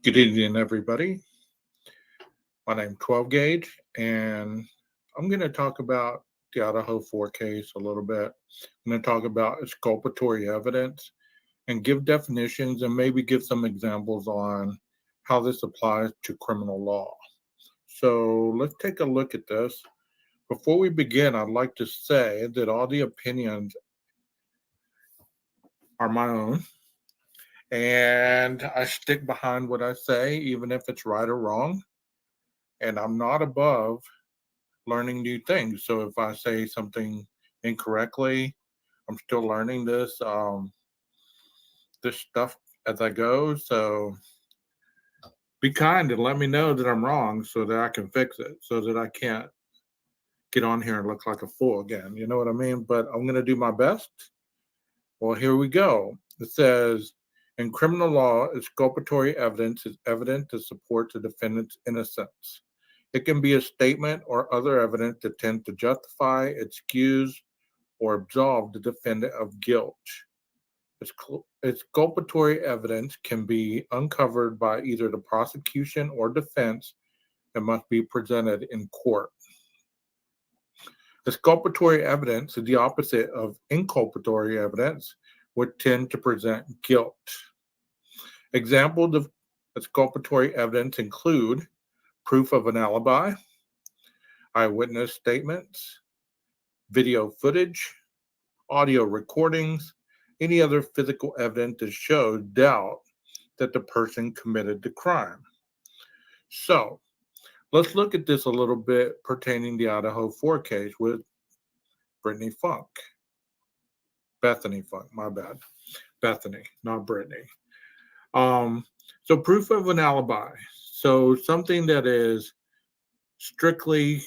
Good evening, everybody. My name's 12 Gauge, and I'm going to talk about the IDAHO4 case a little bit. I'm going to talk about exculpatory evidence and give definitions and maybe give some examples on how this applies to criminal law. So let's take a look at this. Before we begin, I'd like to say that all the opinions are my own, and I stick behind what I say, even if it's right or wrong. And I'm not above learning new things. So if I say something incorrectly, I'm still learning this stuff as I go. So be kind and let me know that I'm wrong so that I can fix it, so that I can't get on here and look like a fool again. You know what I mean? But I'm going to do my best. Well, here we go. It says, in criminal law, exculpatory evidence is evidence to support the defendant's innocence. It can be a statement or other evidence that tends to justify, excuse, or absolve the defendant of guilt. Exculpatory evidence can be uncovered by either the prosecution or defense and must be presented in court. Exculpatory evidence is the opposite of inculpatory evidence, which tend to present guilt. Examples of exculpatory evidence include proof of an alibi, eyewitness statements, video footage, audio recordings, any other physical evidence that shows doubt that the person committed the crime. So let's look at this a little bit pertaining to the IDAHO4 case with Bethany Funk, my bad. Bethany, not Brittany. So proof of an alibi. So something that is strictly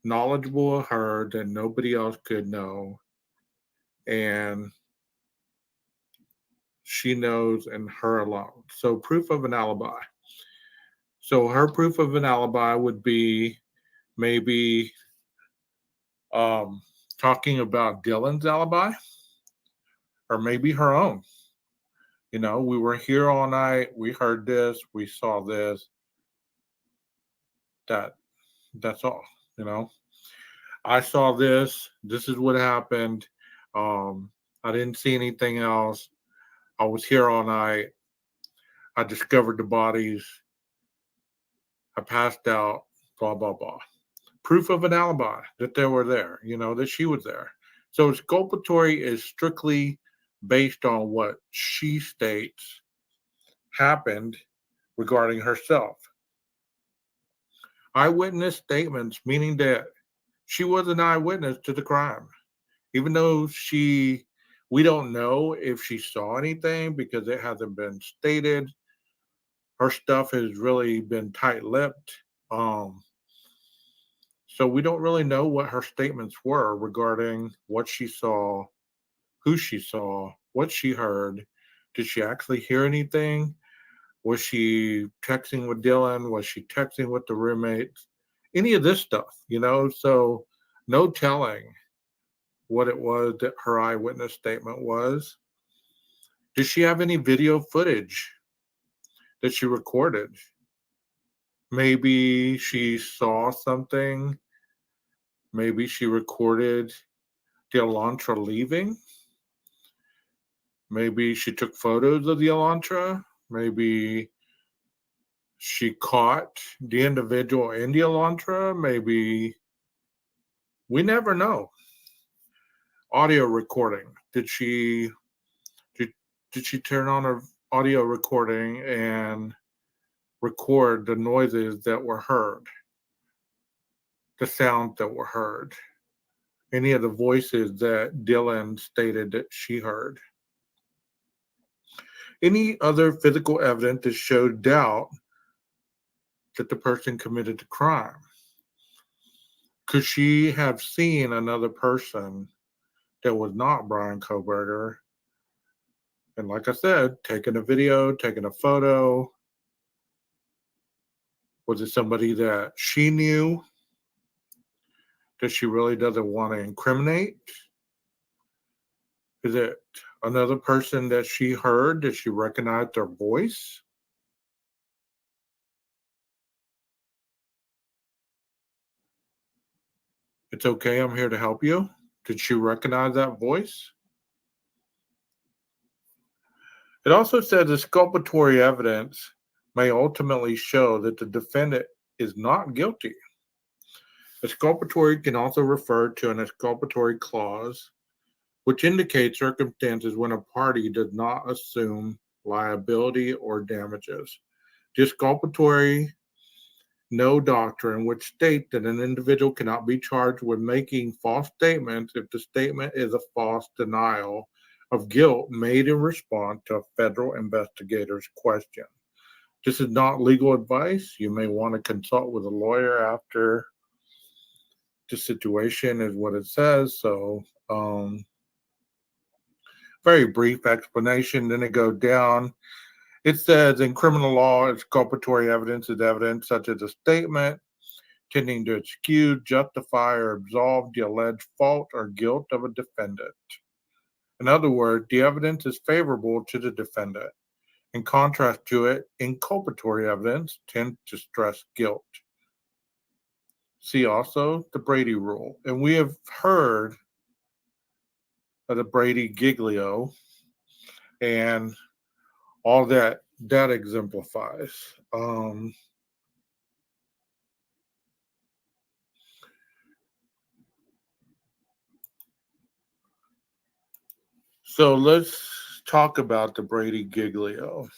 knowledgeable of her that nobody else could know, and she knows and her alone. So proof of an alibi. So her proof of an alibi would be maybe talking about Dylan's alibi or maybe her own. You know, we were here all night. We heard this. We saw this. That's all. You know, I saw this. This is what happened. I didn't see anything else. I was here all night. I discovered the bodies. I passed out. Blah blah blah. Proof of an alibi that they were there. You know, that she was there. So exculpatory is strictly based on what she states happened regarding herself. Eyewitness statements, meaning that she was an eyewitness to the crime, even though we don't know if she saw anything because it hasn't been stated. Her stuff has really been tight-lipped. So we don't really know what her statements were regarding what she saw, who she saw, what she heard. Did she actually hear anything? Was she texting with Dylan? Was she texting with the roommates? Any of this stuff, you know? So no telling what it was that her eyewitness statement was. Did she have any video footage that she recorded? Maybe she saw something. Maybe she recorded the Elantra leaving. Maybe she took photos of the Elantra. Maybe she caught the individual in the Elantra. Maybe we never know. Audio recording. Did she turn on her audio recording and record the noises that were heard, the sounds that were heard, any of the voices that Dylan stated that she heard? Any other physical evidence that showed doubt that the person committed the crime? Could she have seen another person that was not Brian Koberger? And like I said, taking a video, taking a photo. Was it somebody that she knew that she really doesn't want to incriminate? Is it another person that she heard? Did she recognize their voice? It's okay, I'm here to help you. Did she recognize that voice? It also says exculpatory evidence may ultimately show that the defendant is not guilty. Exculpatory can also refer to an exculpatory clause, which indicates circumstances when a party does not assume liability or damages. The exculpatory no doctrine which state that an individual cannot be charged with making false statements if the statement is a false denial of guilt made in response to a federal investigator's question. This is not legal advice. You may want to consult with a lawyer after the situation, is what it says. So, very brief explanation. Then it goes down. It says in criminal law, exculpatory evidence is evidence such as a statement tending to excuse, justify, or absolve the alleged fault or guilt of a defendant. In other words, the evidence is favorable to the defendant. In contrast to it, inculpatory evidence tends to stress guilt. See also the Brady rule. And we have heard of the Brady Giglio and all that exemplifies. So let's talk about the Brady Giglio.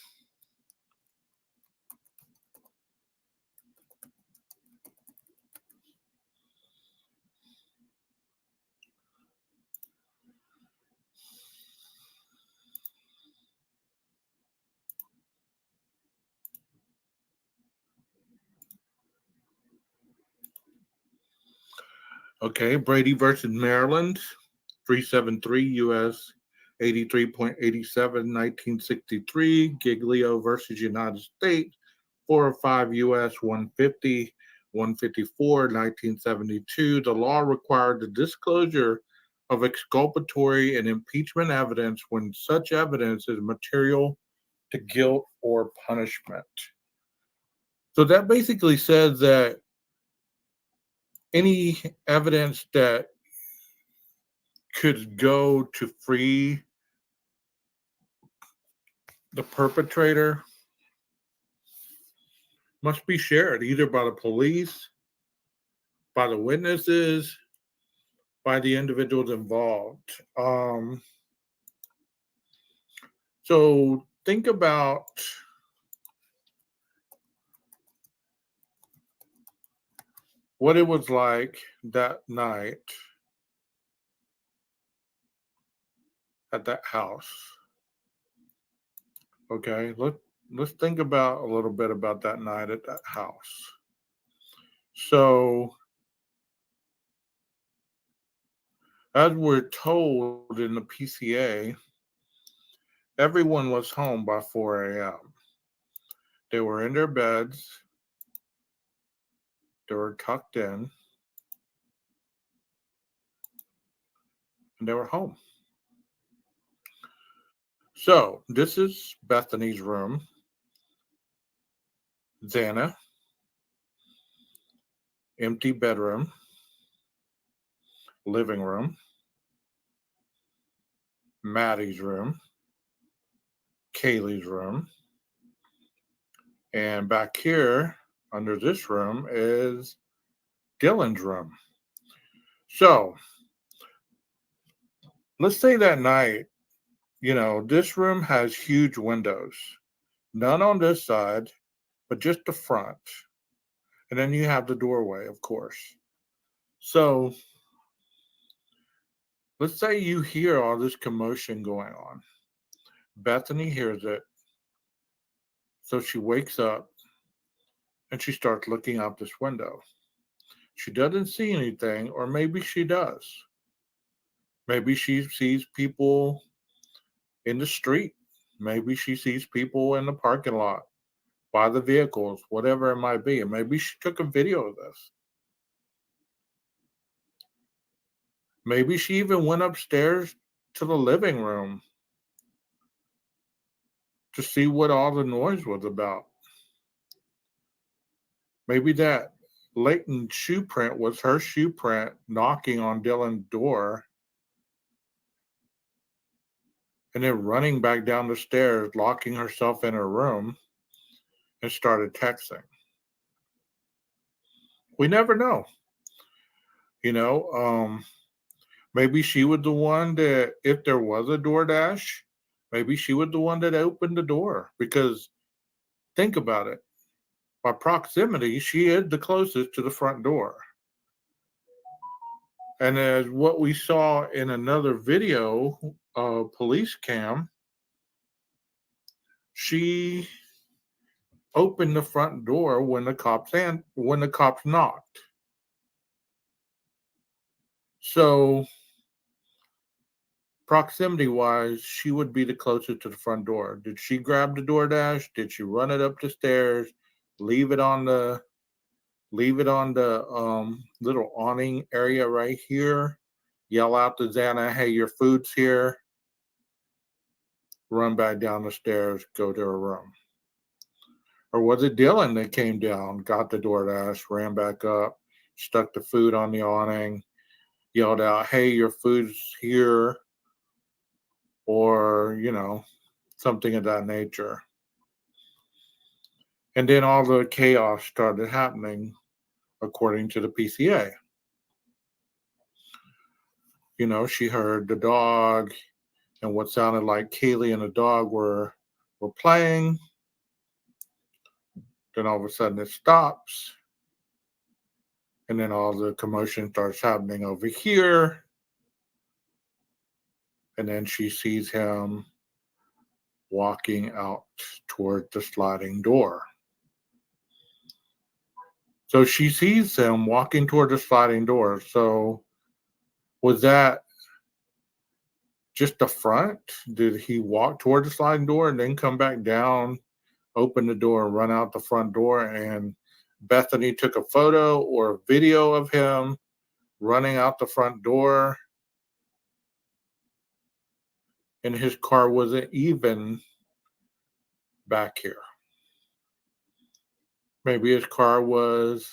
Okay, Brady versus Maryland, 373 U.S. 83.87, 1963. Giglio versus United States, 405 U.S. 150, 154, 1972. The law required the disclosure of exculpatory and impeachment evidence when such evidence is material to guilt or punishment. So that basically says that any evidence that could go to free the perpetrator must be shared either by the police, by the witnesses, by the individuals involved. So think about what it was like that night at that house. Okay, let's think about a little bit about that night at that house. So, as we're told in the PCA, everyone was home by 4 a.m. They were in their beds, they were tucked in, and they were home. So, this is Bethany's room, Xana, empty bedroom, living room, Maddie's room, Kaylee's room, and back here under this room is Dylan's room. So, let's say that night, this room has huge windows, none on this side, but just the front. And then you have the doorway, of course. So, let's say you hear all this commotion going on. Bethany hears it. So she wakes up and she starts looking out this window. She doesn't see anything, or maybe she does. Maybe she sees people in the street. Maybe she sees people in the parking lot, by the vehicles, whatever it might be. And maybe she took a video of this. Maybe she even went upstairs to the living room to see what all the noise was about. Maybe that. latent shoe print was her shoe print knocking on Dylan's door and then running back down the stairs, locking herself in her room, and started texting. We never know. You know, maybe she was the one that, if there was a DoorDash, maybe she was the one that opened the door. Because think about it, by proximity, she is the closest to the front door. And as what we saw in another video, police cam, she opened the front door when the cops knocked. So proximity wise, she would be the closest to the front door. Did she grab the DoorDash? Did she run it up the stairs, leave it on the little awning area right here, yell out to Xana, hey, your food's here, run back down the stairs, go to her room? Or was it Dylan that came down, got the DoorDash, ran back up, stuck the food on the awning, yelled out, hey, your food's here, or, something of that nature? And then all the chaos started happening according to the PCA. She heard the dog and what sounded like Kaylee and the dog were playing. Then all of a sudden it stops. And then all the commotion starts happening over here. And then she sees him walking out toward the sliding door. So she sees him walking toward the sliding door. So was that just the front? Did he walk toward the sliding door and then come back down, open the door, and run out the front door? And Bethany took a photo or a video of him running out the front door, and his car wasn't even back here. Maybe his car was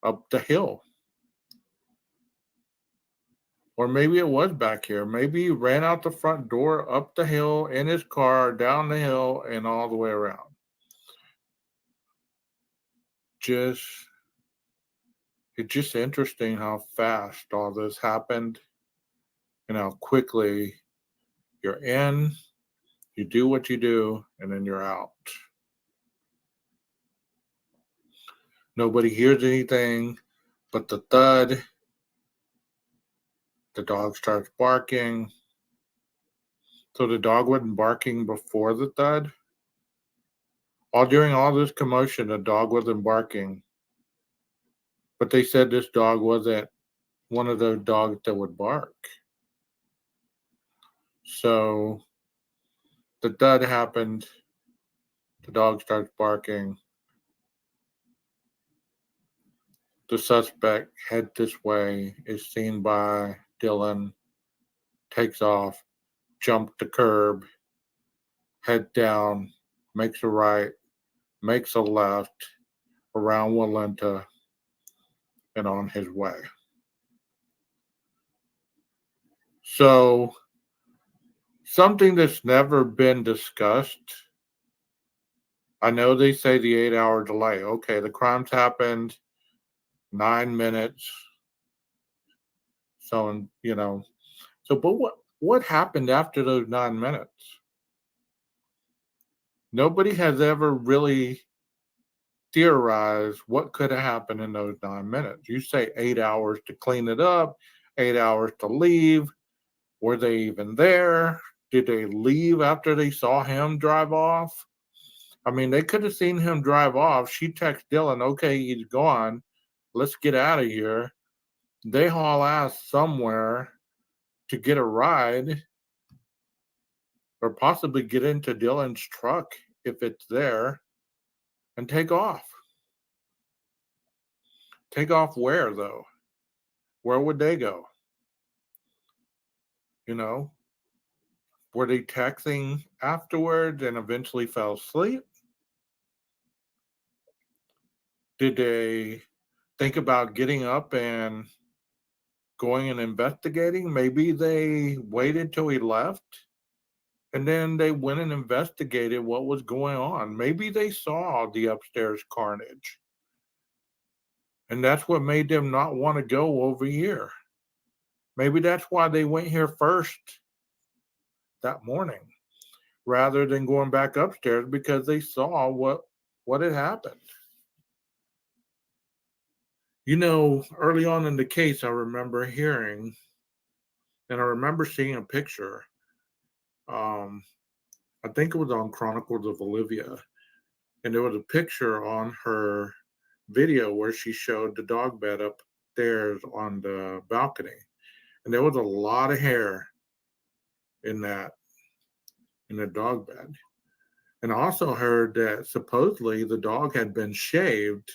up the hill. Or maybe it was back here. Maybe he ran out the front door, up the hill, in his car, down the hill, and all the way around. It's just interesting how fast all this happened and how quickly you're in, you do what you do, and then you're out. Nobody hears anything but the thud. The dog starts barking. So the dog wasn't barking before the thud. During all this commotion, the dog wasn't barking. But they said this dog wasn't one of those dogs that would bark. So the thud happened. The dog starts barking. The suspect heads this way, is seen by Dylan, takes off, jumps the curb, heads down, makes a right, makes a left, around Walenta, and on his way. So, something that's never been discussed. I know they say the 8-hour delay. Okay, the crimes happened 9 minutes. So, but what happened after those 9 minutes? Nobody has ever really theorized what could have happened in those 9 minutes. You say 8 hours to clean it up, 8 hours to leave. Were they even there? Did they leave after they saw him drive off? I mean, they could have seen him drive off. She texts Dylan, okay, he's gone. Let's get out of here. They haul ass somewhere to get a ride or possibly get into Dylan's truck if it's there and take off. Take off where, though? Where would they go? Were they texting afterwards and eventually fell asleep? Did they think about getting up and going and investigating? Maybe they waited till he left and then they went and investigated what was going on. Maybe they saw the upstairs carnage and that's what made them not want to go over here. Maybe that's why they went here first that morning rather than going back upstairs because they saw what had happened. Early on in the case, I remember hearing and I remember seeing a picture. Um, I think it was on Chronicles of Olivia, and there was a picture on her video where she showed the dog bed upstairs on the balcony, and there was a lot of hair in that in the dog bed. And I also heard that supposedly the dog had been shaved,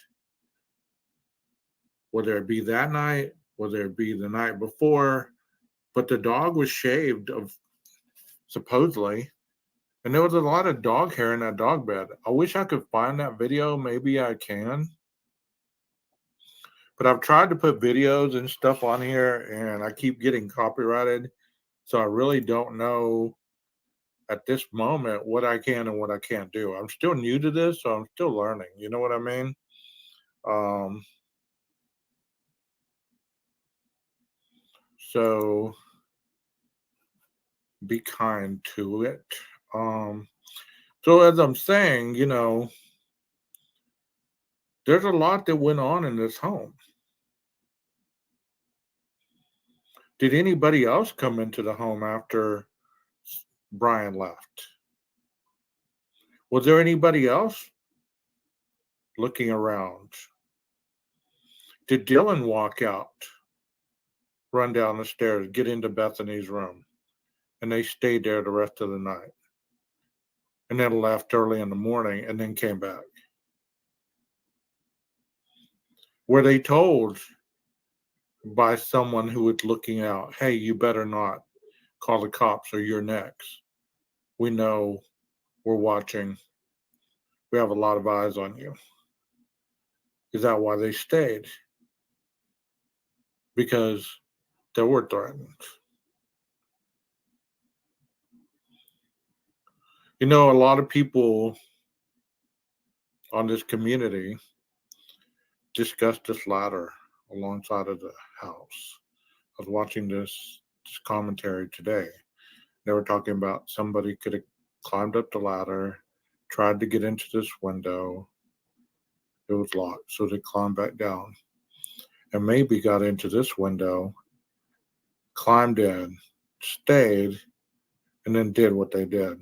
whether it be that night, whether it be the night before, but the dog was shaved of supposedly. And there was a lot of dog hair in that dog bed. I wish I could find that video. Maybe I can. But I've tried to put videos and stuff on here and I keep getting copyrighted. So I really don't know at this moment what I can and what I can't do. I'm still new to this, so I'm still learning. You know what I mean? Um, so be kind to it. Um, so as I'm saying, there's a lot that went on in this home. Did anybody else come into the home after Brian left? Was there anybody else looking around? Did Dylan walk out, run down the stairs, get into Bethany's room, and they stayed there the rest of the night? And then left early in the morning and then came back? Were they told by someone who was looking out, hey, you better not call the cops or you're next? We know, we're watching, we have a lot of eyes on you. Is that why they stayed? Because they were threatened. A lot of people on this community discussed this ladder alongside of the house. I was watching this commentary today. They were talking about somebody could have climbed up the ladder, tried to get into this window. It was locked, so they climbed back down and maybe got into this window, climbed in, stayed, and then did what they did.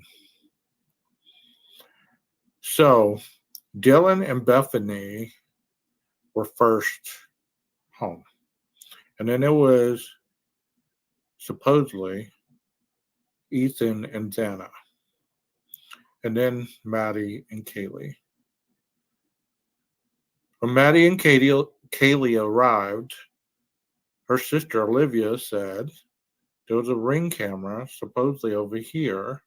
So Dylan and Bethany were first home. And then it was supposedly Ethan and Xana. And then Maddie and Kaylee. When Maddie and Kaylee arrived, her sister Olivia said there was a ring camera supposedly over here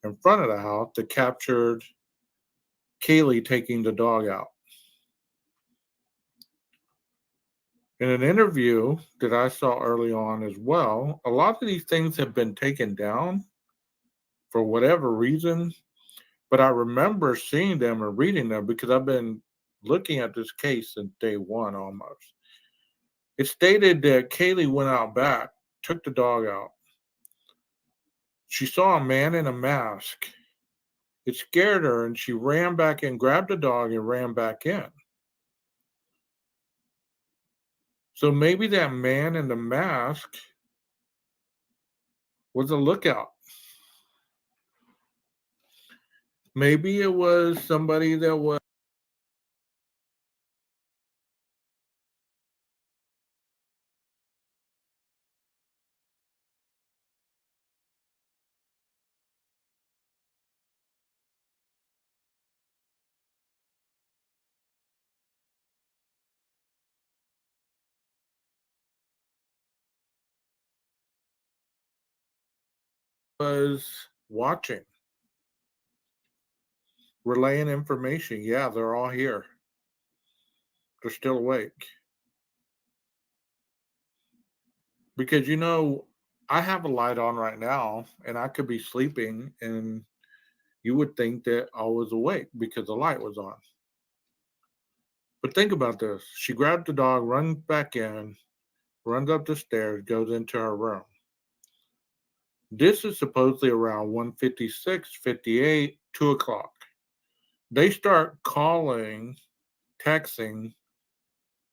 in front of the house that captured Kaylee taking the dog out. In an interview that I saw early on as well, a lot of these things have been taken down for whatever reason, but I remember seeing them and reading them because I've been looking at this case since day one almost. It stated that Kaylee went out back, took the dog out. She saw a man in a mask. It scared her and she ran back in, grabbed the dog and ran back in. So maybe that man in the mask was a lookout. Maybe it was somebody that was watching, relaying information. Yeah, they're all here. They're still awake. Because, I have a light on right now and I could be sleeping and you would think that I was awake because the light was on. But think about this. She grabs the dog, runs back in, runs up the stairs, goes into her room. This is supposedly around 1:56, 58, 2 o'clock. They start calling, texting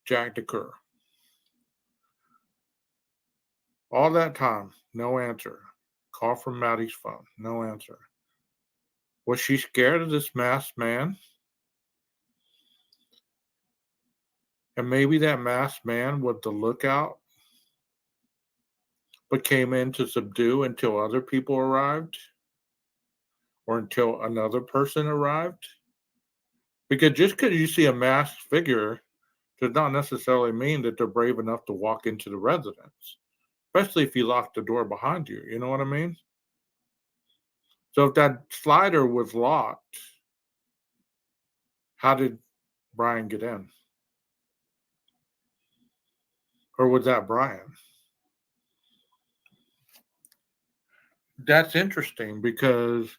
Jack DeCur. All that time, no answer. Call from Maddie's phone, no answer. Was she scared of this masked man? And maybe that masked man was the lookout, but came in to subdue until other people arrived or until another person arrived? Because just because you see a masked figure does not necessarily mean that they're brave enough to walk into the residence, especially if you lock the door behind you. You know what I mean? So if that slider was locked, how did Brian get in? Or was that Brian? That's interesting because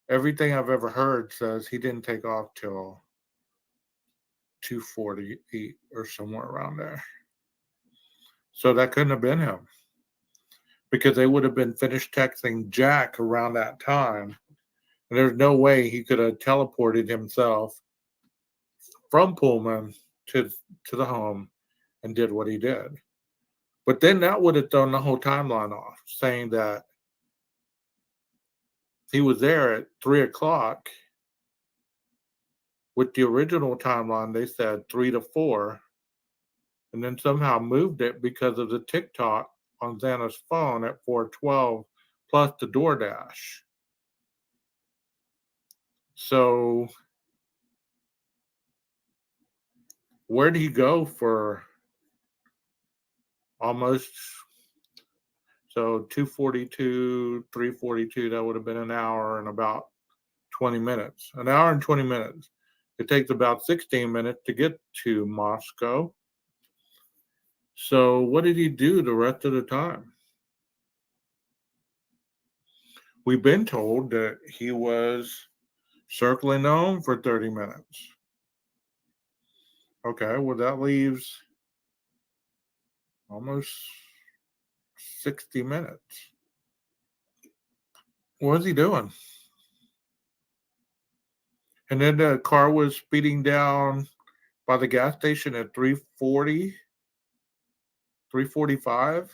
everything I've ever heard says he didn't take off till 2:48 or somewhere around there. So that couldn't have been him because they would have been finished texting Jack around that time. And there's no way he could have teleported himself from Pullman to the home and did what he did. But then that would have thrown the whole timeline off, saying that he was there at 3 o'clock. With the original timeline, they said 3 to 4, and then somehow moved it because of the TikTok on Xana's phone at 4:12, plus the DoorDash. So where did he go for almost? So 2:42, 3:42, that would have been an hour and about 20 minutes. An hour and 20 minutes. It takes about 16 minutes to get to Moscow. So what did he do the rest of the time? We've been told that he was circling the home for 30 minutes. Okay, well, that leaves almost 60 minutes. What was he doing? And then the car was speeding down by the gas station at 3:40, 3:45,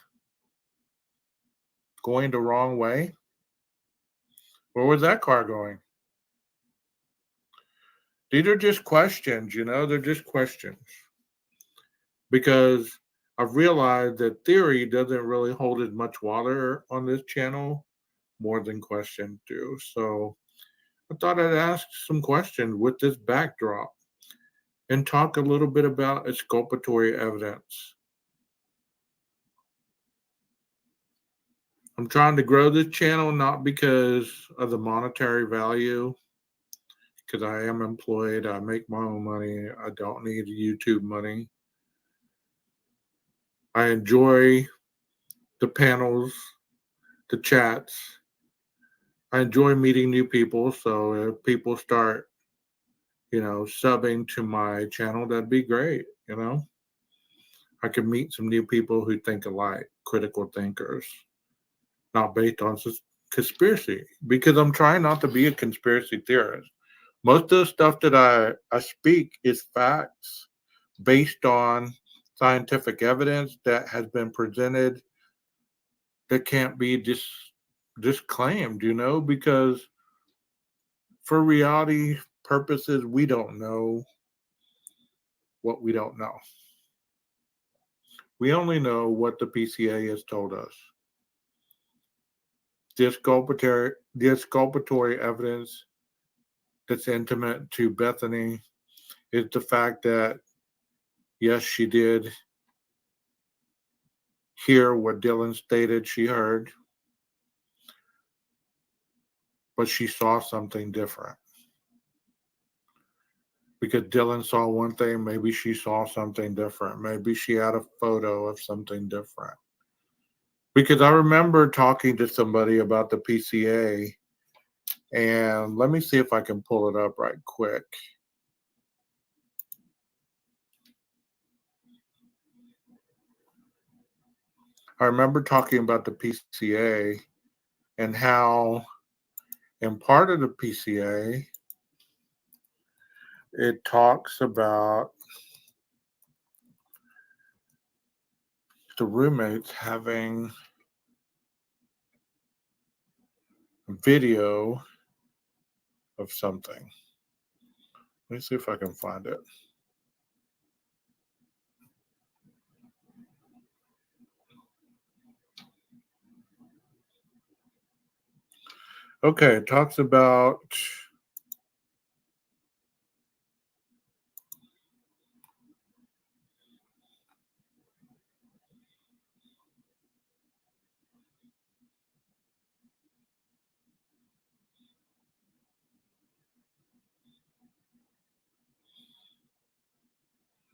going the wrong way. Where was that car going? These are just questions, they're just questions. Because I've realized that theory doesn't really hold as much water on this channel more than questions do. So I thought I'd ask some questions with this backdrop and talk a little bit about exculpatory evidence. I'm trying to grow this channel not because of the monetary value, because I am employed, I make my own money, I don't need YouTube money. I enjoy the panels, the chats. I enjoy meeting new people. So if people start, subbing to my channel, that'd be great. I could meet some new people who think alike, critical thinkers, not based on conspiracy, because I'm trying not to be a conspiracy theorist. Most of the stuff that I speak is facts based on scientific evidence that has been presented that can't be disclaimed, because for reality purposes, we don't know what we don't know. We only know what the PCA has told us. The exculpatory evidence that's intimate to Bethany is the fact that, yes, she did hear what Dylan stated she heard, but she saw something different. because Dylan saw one thing, maybe she saw something different. Maybe she had a photo of something different. Because I remember talking to somebody about the PCA, and let me see if I can pull it up right quick. I remember talking about the PCA and how, in part of the PCA, it talks about the roommates having video of something. Let me see if I can find it. Okay, it talks about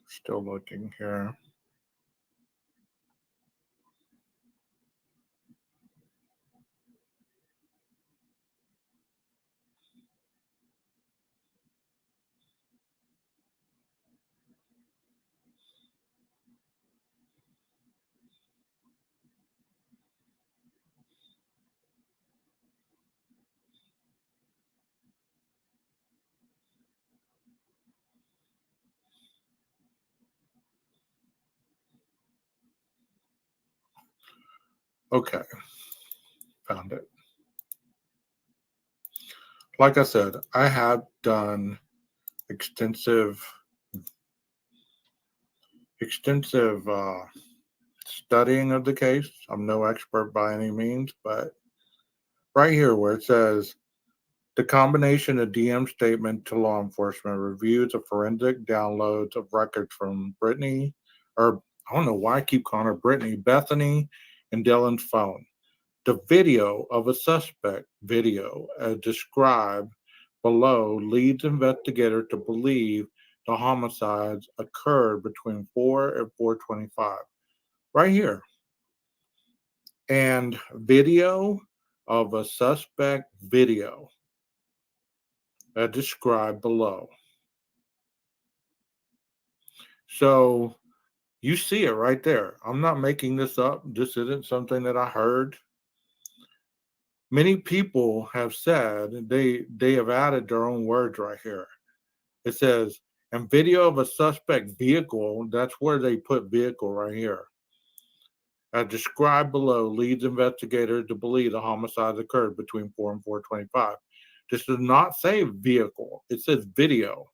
still looking here. Okay, found it. Like I said, I have done extensive studying of the case. I'm no expert by any means, but right here where it says the combination of DM statement to law enforcement reviews of forensic downloads of records from Brittany, or I don't know why I keep calling her Brittany, Bethany, and Dylan's phone. The video of a suspect video as described below leads investigator to believe the homicides occurred between 4 and 4:25. Right here. And video of a suspect video as described below. So you see it right there. I'm not making this up. This isn't something that I heard. Many people have said they have added their own words right here. It says, and video of a suspect vehicle, that's where they put vehicle right here. As described below, leads investigators to believe the homicides occurred between 4 and 4:25. This does not say vehicle, it says video.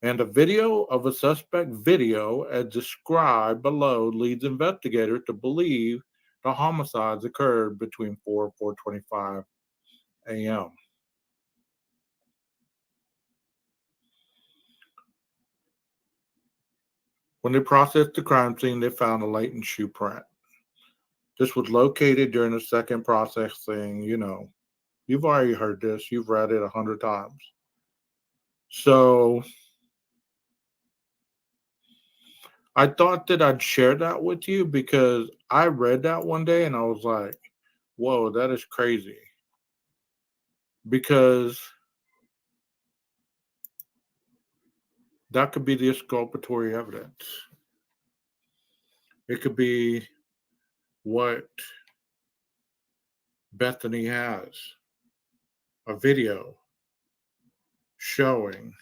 And a video of a suspect video, as described below, leads investigators to believe the homicides occurred between 4 and 4:25 a.m. When they processed the crime scene, they found a latent shoe print. This was located during the second processing. You've already heard this. You've read it 100 times. So I thought that I'd share that with you because I read that one day and I was like, whoa, that is crazy. Because that could be the exculpatory evidence. It could be what Bethany has, a video showing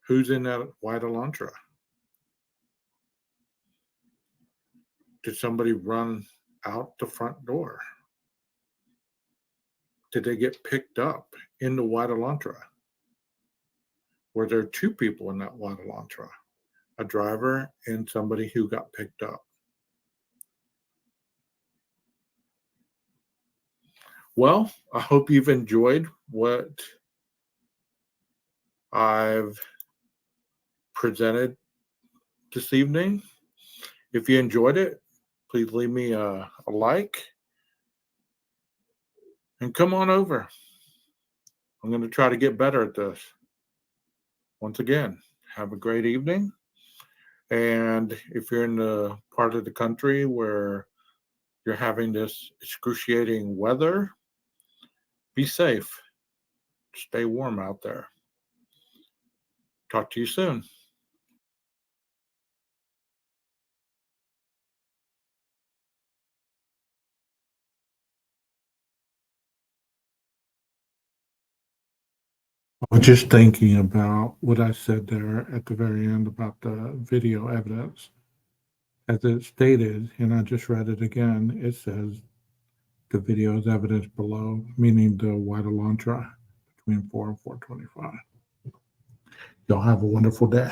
who's in that white Elantra. Did somebody run out the front door? Did they get picked up in the white Elantra? Were there two people in that white Elantra? A driver and somebody who got picked up. Well, I hope you've enjoyed what I've presented this evening. If you enjoyed it, please leave me a like and come on over. I'm going to try to get better at this. Once again, have a great evening. And if you're in the part of the country where you're having this excruciating weather, be safe. Stay warm out there. Talk to you soon. I was just thinking about what I said there at the very end about the video evidence. As it stated, and I just read it again, it says the video is evidence below, meaning the White Elantra between 4 and 425. Y'all have a wonderful day.